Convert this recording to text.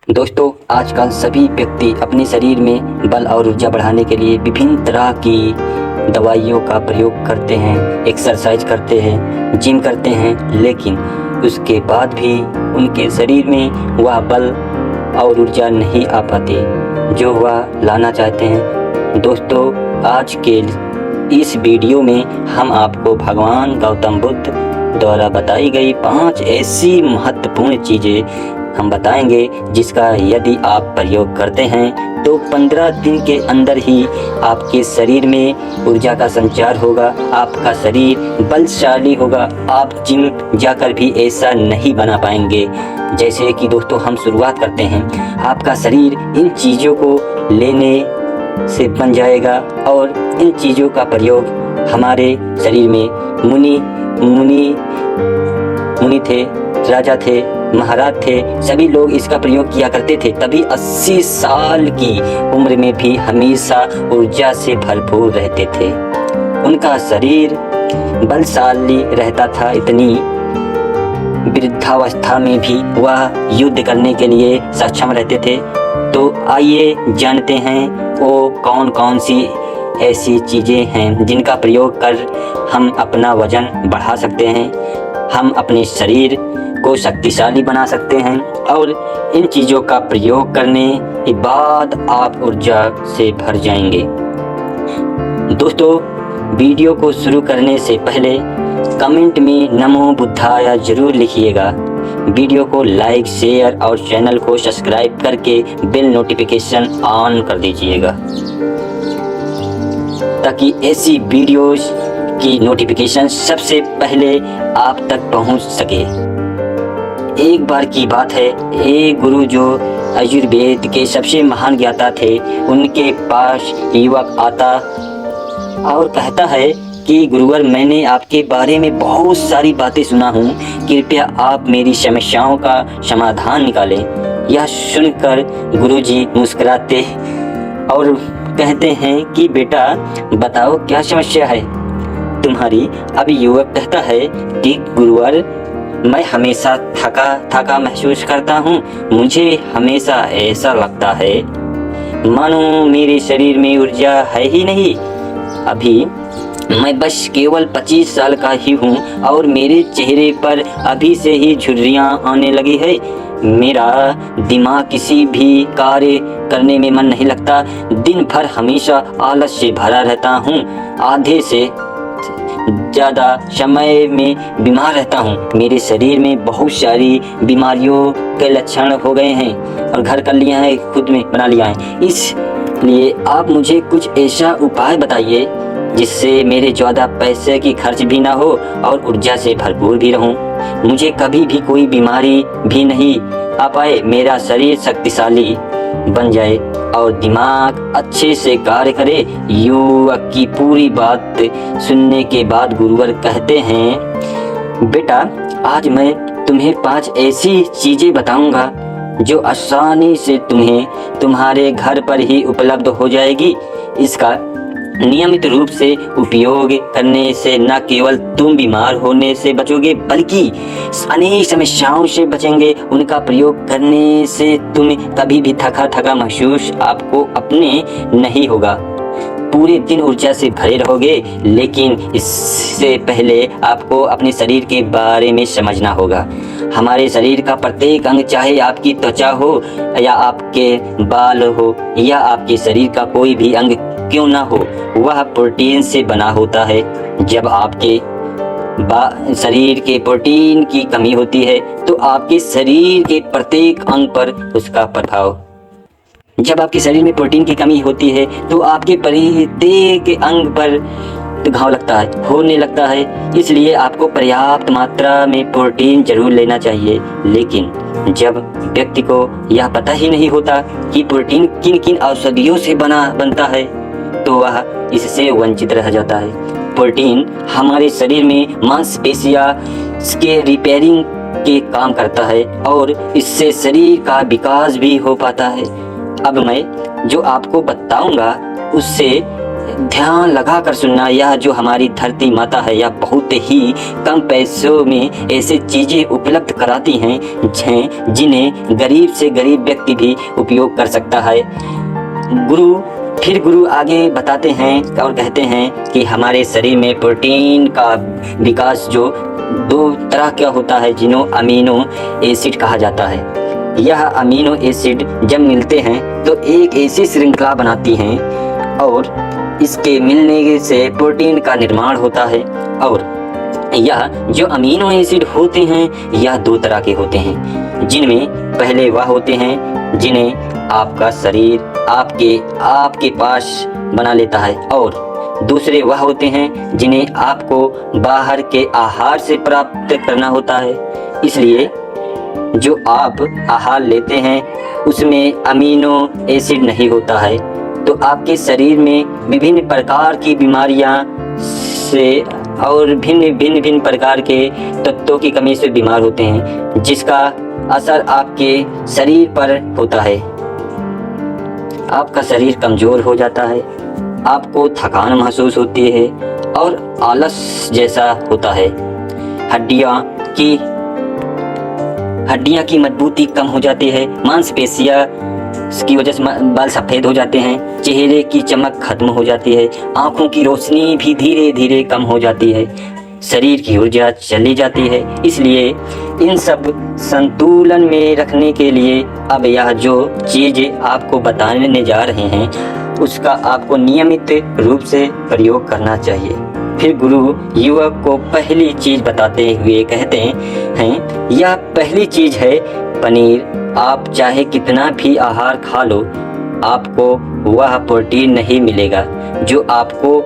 दोस्तों, आजकल सभी व्यक्ति अपने शरीर में बल और ऊर्जा बढ़ाने के लिए विभिन्न तरह की दवाइयों का प्रयोग करते हैं, एक्सरसाइज करते हैं, जिम करते हैं, लेकिन उसके बाद भी उनके शरीर में वह बल और ऊर्जा नहीं आ पाती जो वह लाना चाहते हैं। दोस्तों, आज के इस वीडियो में हम आपको भगवान गौतम बुद्ध द्वारा बताई गई 5 ऐसी महत्वपूर्ण चीज़ें हम बताएंगे जिसका यदि आप प्रयोग करते हैं तो 15 दिन के अंदर ही आपके शरीर में ऊर्जा का संचार होगा, आपका शरीर बलशाली होगा। आप जिम जाकर भी ऐसा नहीं बना पाएंगे। जैसे कि दोस्तों हम शुरुआत करते हैं, आपका शरीर इन चीज़ों को लेने से बन जाएगा और इन चीज़ों का प्रयोग हमारे शरीर में मुनि थे, राजा थे, महाराज थे, सभी लोग इसका प्रयोग किया करते थे। तभी 80 साल की उम्र में भी हमेशा ऊर्जा से भरपूर रहते थे। उनका शरीर बलशाली रहता था, इतनी वृद्धावस्था में भी वह युद्ध करने के लिए सक्षम रहते थे। तो आइए जानते हैं वो कौन कौन सी ऐसी चीज़ें हैं जिनका प्रयोग कर हम अपना वजन बढ़ा सकते हैं, हम अपने शरीर को शक्तिशाली बना सकते हैं और इन चीज़ों का प्रयोग करने के बाद आप ऊर्जा से भर जाएंगे। दोस्तों, वीडियो को शुरू करने से पहले कमेंट में नमो बुद्धाय जरूर लिखिएगा। वीडियो को लाइक, शेयर और चैनल को सब्सक्राइब करके बेल नोटिफिकेशन ऑन कर दीजिएगा ताकि ऐसी वीडियोस की नोटिफिकेशन सबसे पहले आप तक पहुंच सके। एक बार की बात है, एक गुरु जो आयुर्वेद के सबसे महान ज्ञाता थे, उनके पास युवक आता और कहता है कि गुरुवर, मैंने आपके बारे में बहुत सारी बातें सुना हूँ, कृपया आप मेरी समस्याओं का समाधान निकालें। यह सुनकर गुरुजी मुस्कुराते और कहते हैं कि बेटा बताओ क्या समस्या है तुम्हारी। अब युवक कहता है कि गुरुवर, मैं हमेशा थका महसूस करता हूँ। मुझे हमेशा ऐसा लगता है मानो मेरे शरीर में ऊर्जा है ही नहीं। अभी मैं बस केवल 25 साल का ही हूँ और मेरे चेहरे पर अभी से ही झुर्रियाँ आने लगी है। मेरा दिमाग किसी भी कार्य करने में मन नहीं लगता। दिन भर हमेशा आलस से भरा रहता हूँ। आधे से ज़्यादा समय में बीमार रहता हूँ। मेरे शरीर में बहुत सारी बीमारियों के लक्षण हो गए हैं और घर कर लिया है, खुद में बना लिया है। इसलिए आप मुझे कुछ ऐसा उपाय बताइए जिससे मेरे ज़्यादा पैसे की खर्च भी ना हो और ऊर्जा से भरपूर भी रहूं। मुझे कभी भी कोई बीमारी भी नहीं आ पाए, मेरा शरीर शक्तिशाली बन जाए और दिमाग अच्छे से कार्य करे। युवक की पूरी बात सुनने के बाद गुरुवर कहते हैं, बेटा आज मैं तुम्हें 5 ऐसी चीज़ें बताऊंगा जो आसानी से तुम्हें तुम्हारे घर पर ही उपलब्ध हो जाएगी। इसका नियमित रूप से उपयोग करने से न केवल तुम बीमार होने से बचोगे बल्कि अनेक समस्याओं से बचेंगे। उनका प्रयोग करने से तुम कभी भी थका महसूस आपको अपने नहीं होगा। पूरे दिन ऊर्जा से भरे रहोगे। लेकिन इससे पहले आपको अपने शरीर के बारे में समझना होगा। हमारे शरीर का प्रत्येक अंग, चाहे आपकी त्वचा हो या आपके बाल हो या आपके शरीर का कोई भी अंग क्यों ना हो, वह प्रोटीन से बना होता है। जब आपके शरीर के प्रोटीन की कमी होती है तो आपके शरीर के प्रत्येक अंग पर उसका प्रभाव, जब आपके शरीर में प्रोटीन की कमी होती है तो आपके प्रत्येक अंग पर घाव लगता है, होने लगता है। इसलिए आपको पर्याप्त मात्रा में प्रोटीन जरूर लेना चाहिए। लेकिन जब व्यक्ति को यह पता ही नहीं होता कि प्रोटीन किन किन औषधियों से बनता है तो वह इससे वंचित रह जाता है। प्रोटीन हमारे शरीर में मांसपेशियां के रिपेयरिंग के काम करता है और इससे शरीर का विकास भी हो पाता है। अब मैं जो आपको बताऊंगा उससे ध्यान लगा कर सुनना। यह जो हमारी धरती माता है, यह बहुत ही कम पैसों में ऐसे चीज़ें उपलब्ध कराती हैं जिन्हें गरीब से गरीब व्यक्ति भी उपयोग कर सकता है। गुरु आगे बताते हैं और कहते हैं कि हमारे शरीर में प्रोटीन का विकास जो 2 तरह का होता है, जिन्हें अमीनो एसिड कहा जाता है। यह अमीनो एसिड जब मिलते हैं तो एक ऐसी श्रृंखला बनाती हैं और इसके मिलने से प्रोटीन का निर्माण होता है। और यह जो अमीनो एसिड होते हैं यह 2 तरह के होते हैं, जिनमें पहले वह होते हैं जिन्हें आपका शरीर आपके पास बना लेता है, और दूसरे वह होते हैं जिन्हें आपको बाहर के आहार से प्राप्त करना होता है। इसलिए जो आप आहार लेते हैं उसमें अमीनो एसिड नहीं होता है, तो आपके शरीर में विभिन्न प्रकार की बीमारियां से और भिन्न प्रकार के तत्वों की कमी से बीमार होते हैं, जिसका असर आपके शरीर पर होता है। आपका शरीर कमज़ोर हो जाता है, आपको थकान महसूस होती है और आलस जैसा होता है। हड्डियाँ की मजबूती कम हो जाती है, मांसपेशियाँ की वजह से बाल सफ़ेद हो जाते हैं, चेहरे की चमक खत्म हो जाती है, आँखों की रोशनी भी धीरे धीरे कम हो जाती है, शरीर की ऊर्जा चली जाती है। इसलिए इन सब संतुलन में रखने के लिए अब यह जो चीज़ें आपको बताने जा रहे हैं उसका आपको नियमित रूप से प्रयोग करना चाहिए। फिर गुरु युवक को पहली चीज़ बताते हुए कहते हैं, यह पहली चीज़ है पनीर। आप चाहे कितना भी आहार खा लो, आपको वह प्रोटीन नहीं मिलेगा जो आपको